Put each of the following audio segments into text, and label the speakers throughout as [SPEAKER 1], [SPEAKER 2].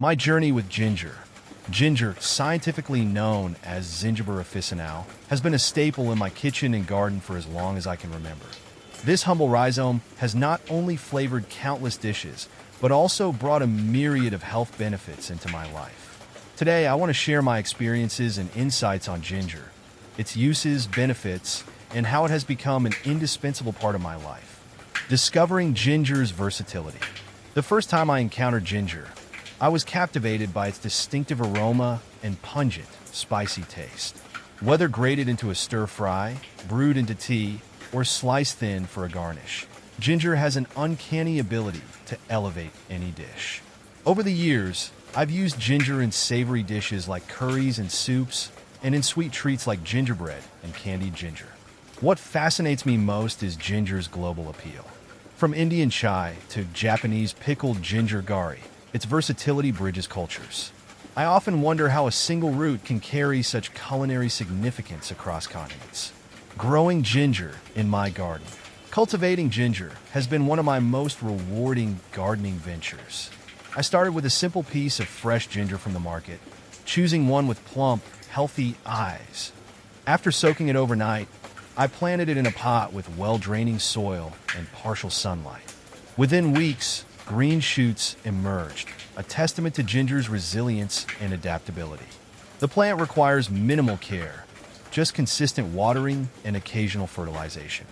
[SPEAKER 1] My journey with ginger. Ginger, scientifically known as Zingiber officinale, has been a staple in my kitchen and garden for as long as I can remember. This humble rhizome has not only flavored countless dishes, but also brought a myriad of health benefits into my life. Today, I want to share my experiences and insights on ginger, its uses, benefits, and how it has become an indispensable part of my life. Discovering ginger's versatility. The first time I encountered ginger, I was captivated by its distinctive aroma and pungent, spicy taste. Whether grated into a stir-fry, brewed into tea, or sliced thin for a garnish, ginger has an uncanny ability to elevate any dish. Over the years, I've used ginger in savory dishes like curries and soups, and in sweet treats like gingerbread and candied ginger. What fascinates me most is ginger's global appeal. From Indian chai to Japanese pickled ginger gari, its versatility bridges cultures. I often wonder how a single root can carry such culinary significance across continents. Growing ginger in my garden. Cultivating ginger has been one of my most rewarding gardening ventures. I started with a simple piece of fresh ginger from the market, choosing one with plump, healthy eyes. After soaking it overnight, I planted it in a pot with well-draining soil and partial sunlight. Within weeks, green shoots emerged, a testament to ginger's resilience and adaptability. The plant requires minimal care, just consistent watering and occasional fertilization.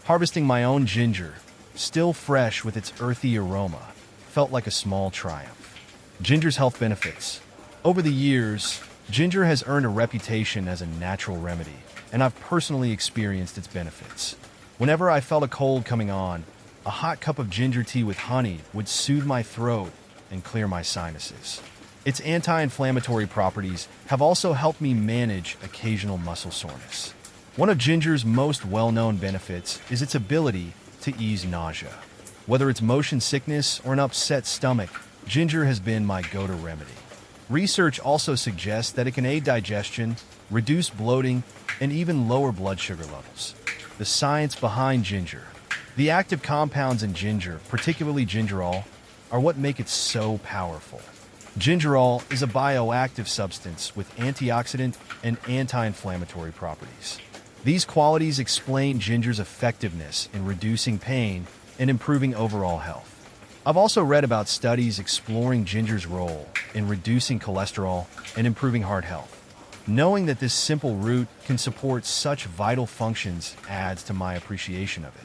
[SPEAKER 1] Harvesting my own ginger, still fresh with its earthy aroma, felt like a small triumph. Ginger's health benefits. Over the years, ginger has earned a reputation as a natural remedy, and I've personally experienced its benefits. Whenever I felt a cold coming on, a hot cup of ginger tea with honey would soothe my throat and clear my sinuses. Its anti-inflammatory properties have also helped me manage occasional muscle soreness. One of ginger's most well-known benefits is its ability to ease nausea. Whether it's motion sickness or an upset stomach, ginger has been my go-to remedy. Research also suggests that it can aid digestion, reduce bloating, and even lower blood sugar levels. The science behind ginger. The active compounds in ginger, particularly gingerol, are what make it so powerful. Gingerol is a bioactive substance with antioxidant and anti-inflammatory properties. These qualities explain ginger's effectiveness in reducing pain and improving overall health. I've also read about studies exploring ginger's role in reducing cholesterol and improving heart health. Knowing that this simple root can support such vital functions adds to my appreciation of it.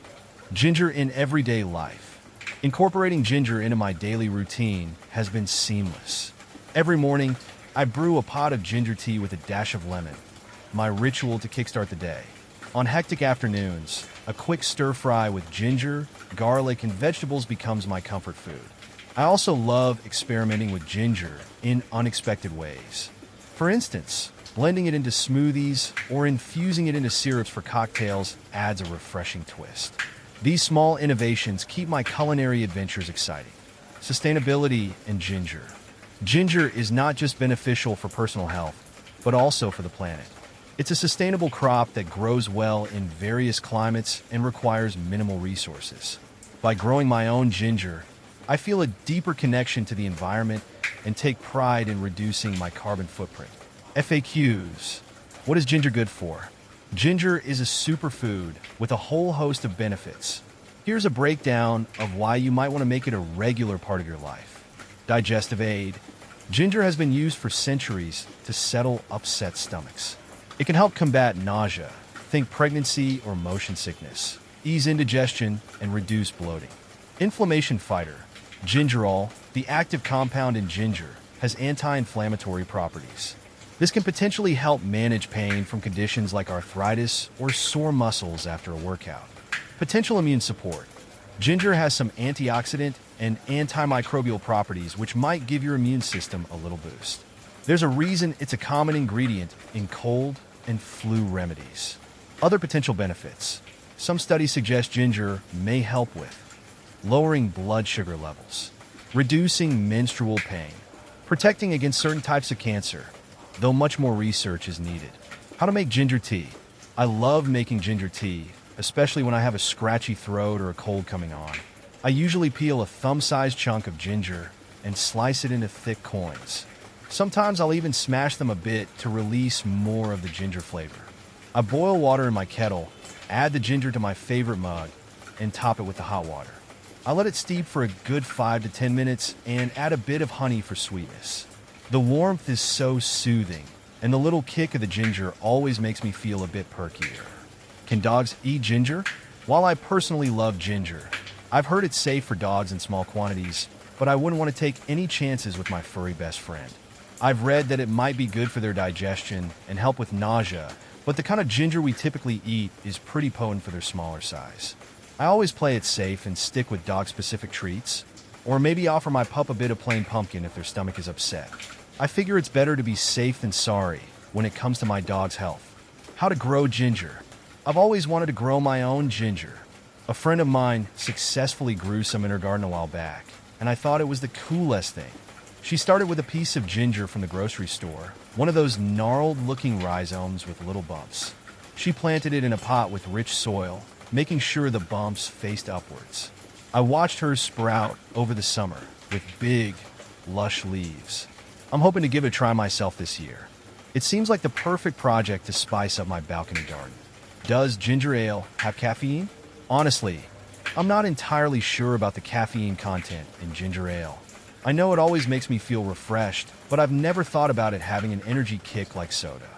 [SPEAKER 1] Ginger in everyday life. Incorporating ginger into my daily routine has been seamless. Every morning, I brew a pot of ginger tea with a dash of lemon, my ritual to kickstart the day. On hectic afternoons, a quick stir-fry with ginger, garlic, and vegetables becomes my comfort food. I also love experimenting with ginger in unexpected ways. For instance, blending it into smoothies or infusing it into syrups for cocktails adds a refreshing twist. These small innovations keep my culinary adventures exciting. Sustainability and ginger. Ginger is not just beneficial for personal health, but also for the planet. It's a sustainable crop that grows well in various climates and requires minimal resources. By growing my own ginger, I feel a deeper connection to the environment and take pride in reducing my carbon footprint. FAQs. What is ginger good for? Ginger is a superfood with a whole host of benefits. Here's a breakdown of why you might want to make it a regular part of your life. Digestive aid. Ginger has been used for centuries to settle upset stomachs. It can help combat nausea, think pregnancy or motion sickness, ease indigestion, and reduce bloating. Inflammation fighter. Gingerol, the active compound in ginger, has anti-inflammatory properties. This can potentially help manage pain from conditions like arthritis or sore muscles after a workout. Potential immune support. Ginger has some antioxidant and antimicrobial properties which might give your immune system a little boost. There's a reason it's a common ingredient in cold and flu remedies. Other potential benefits. Some studies suggest ginger may help with lowering blood sugar levels, reducing menstrual pain, protecting against certain types of cancer, though much more research is needed. How to make ginger tea. I love making ginger tea, especially when I have a scratchy throat or a cold coming on. I usually peel a thumb-sized chunk of ginger, and slice it into thick coins. Sometimes I'll even smash them a bit to release more of the ginger flavor. I boil water in my kettle, add the ginger to my favorite mug, and top it with the hot water. I let it steep for a good 5 to 10 minutes and add a bit of honey for sweetness. The warmth is so soothing, and the little kick of the ginger always makes me feel a bit perkier. Can dogs eat ginger? While I personally love ginger, I've heard it's safe for dogs in small quantities, but I wouldn't want to take any chances with my furry best friend. I've read that it might be good for their digestion and help with nausea, but the kind of ginger we typically eat is pretty potent for their smaller size. I always play it safe and stick with dog-specific treats, or maybe offer my pup a bit of plain pumpkin if their stomach is upset. I figure it's better to be safe than sorry when it comes to my dog's health. How to grow ginger. I've always wanted to grow my own ginger. A friend of mine successfully grew some in her garden a while back, and I thought it was the coolest thing. She started with a piece of ginger from the grocery store, one of those gnarled-looking rhizomes with little bumps. She planted it in a pot with rich soil, making sure the bumps faced upwards. I watched her sprout over the summer with big, lush leaves. I'm hoping to give it a try myself this year. It seems like the perfect project to spice up my balcony garden. Does ginger ale have caffeine? Honestly, I'm not entirely sure about the caffeine content in ginger ale. I know it always makes me feel refreshed, but I've never thought about it having an energy kick like soda.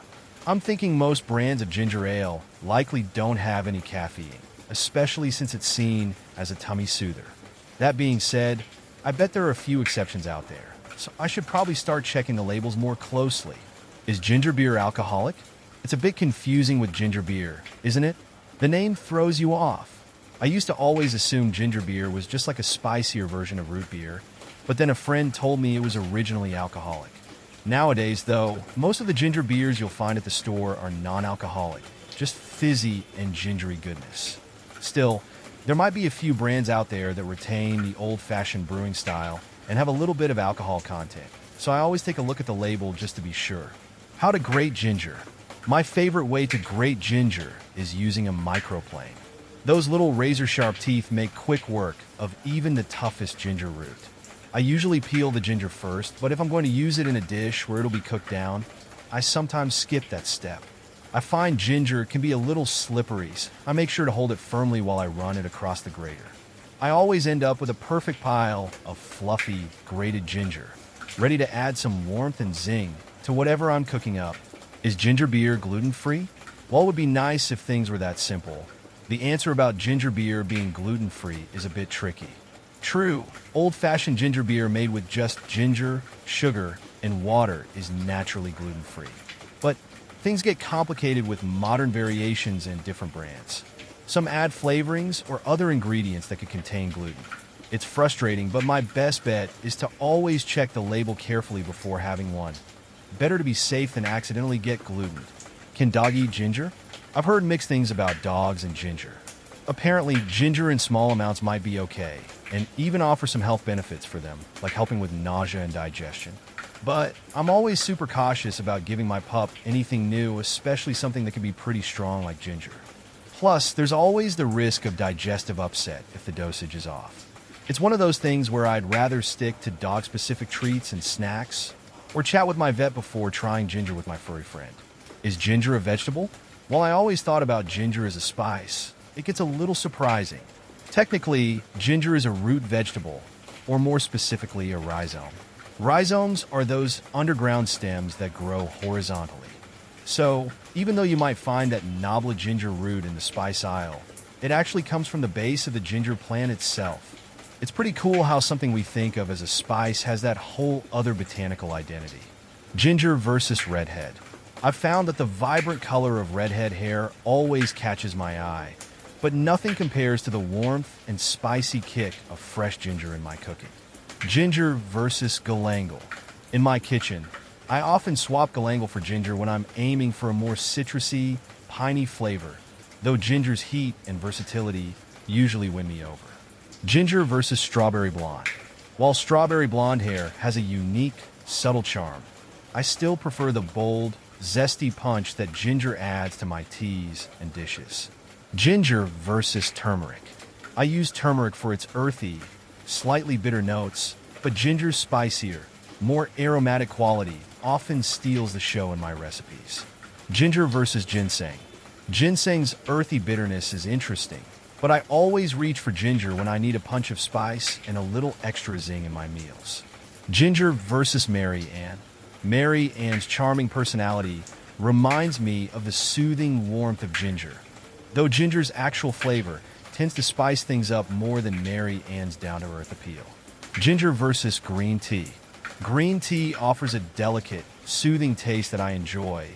[SPEAKER 1] I'm thinking most brands of ginger ale likely don't have any caffeine, especially since it's seen as a tummy soother. That being said, I bet there are a few exceptions out there, so I should probably start checking the labels more closely. Is ginger beer alcoholic? It's a bit confusing with ginger beer, isn't it? The name throws you off. I used to always assume ginger beer was just like a spicier version of root beer, but then a friend told me it was originally alcoholic. Nowadays, though, most of the ginger beers you'll find at the store are non-alcoholic, just fizzy and gingery goodness. Still, there might be a few brands out there that retain the old-fashioned brewing style and have a little bit of alcohol content, so I always take a look at the label just to be sure. How to grate ginger. My favorite way to grate ginger is using a microplane. Those little razor-sharp teeth make quick work of even the toughest ginger root. I usually peel the ginger first, but if I'm going to use it in a dish where it'll be cooked down, I sometimes skip that step. I find ginger can be a little slippery, so I make sure to hold it firmly while I run it across the grater. I always end up with a perfect pile of fluffy, grated ginger, ready to add some warmth and zing to whatever I'm cooking up. Is ginger beer gluten-free? While it would be nice if things were that simple, the answer about ginger beer being gluten-free is a bit tricky. True, old-fashioned ginger beer made with just ginger, sugar, and water is naturally gluten-free. But things get complicated with modern variations and different brands. Some add flavorings or other ingredients that could contain gluten. It's frustrating, but my best bet is to always check the label carefully before having one. Better to be safe than accidentally get gluten. Can dog eat ginger? I've heard mixed things about dogs and ginger. Apparently, ginger in small amounts might be okay, and even offer some health benefits for them, like helping with nausea and digestion. But I'm always super cautious about giving my pup anything new, especially something that can be pretty strong like ginger. Plus, there's always the risk of digestive upset if the dosage is off. It's one of those things where I'd rather stick to dog-specific treats and snacks, or chat with my vet before trying ginger with my furry friend. Is ginger a vegetable? While I always thought about ginger as a spice, it gets a little surprising. Technically, ginger is a root vegetable, or more specifically, a rhizome. Rhizomes are those underground stems that grow horizontally. So, even though you might find that knobbly ginger root in the spice aisle, it actually comes from the base of the ginger plant itself. It's pretty cool how something we think of as a spice has that whole other botanical identity. Ginger versus redhead. I've found that the vibrant color of redhead hair always catches my eye, but nothing compares to the warmth and spicy kick of fresh ginger in my cooking. Ginger versus galangal. In my kitchen, I often swap galangal for ginger when I'm aiming for a more citrusy, piney flavor, though ginger's heat and versatility usually win me over. Ginger versus strawberry blonde. While strawberry blonde hair has a unique, subtle charm, I still prefer the bold, zesty punch that ginger adds to my teas and dishes. Ginger versus turmeric. I use turmeric for its earthy, slightly bitter notes, but ginger's spicier, more aromatic quality often steals the show in my recipes. Ginger versus ginseng. Ginseng's earthy bitterness is interesting, but I always reach for ginger when I need a punch of spice and a little extra zing in my meals. Ginger versus Mary Ann. Mary Ann's charming personality reminds me of the soothing warmth of ginger, though ginger's actual flavor tends to spice things up more than Mary Ann's down-to-earth appeal. Ginger versus green tea. Green tea offers a delicate, soothing taste that I enjoy,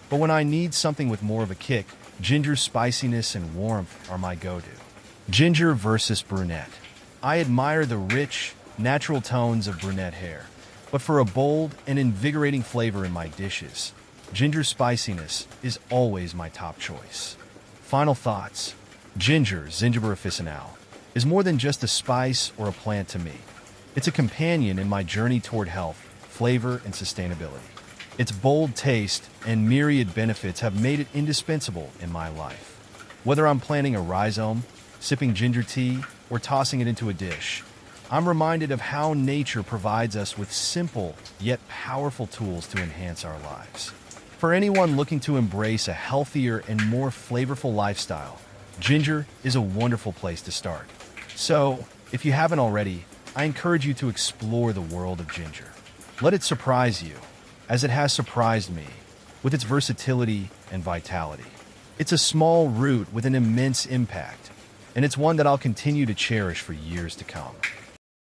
[SPEAKER 1] but when I need something with more of a kick, ginger's spiciness and warmth are my go-to. Ginger versus brunette. I admire the rich, natural tones of brunette hair, but for a bold and invigorating flavor in my dishes, ginger's spiciness is always my top choice. Final thoughts. Ginger, Zingiber officinale, is more than just a spice or a plant to me. It's a companion in my journey toward health, flavor, and sustainability. Its bold taste and myriad benefits have made it indispensable in my life. Whether I'm planning a rhizome, sipping ginger tea, or tossing it into a dish, I'm reminded of how nature provides us with simple yet powerful tools to enhance our lives. For anyone looking to embrace a healthier and more flavorful lifestyle, ginger is a wonderful place to start. So, if you haven't already, I encourage you to explore the world of ginger. Let it surprise you, as it has surprised me, with its versatility and vitality. It's a small root with an immense impact, and it's one that I'll continue to cherish for years to come.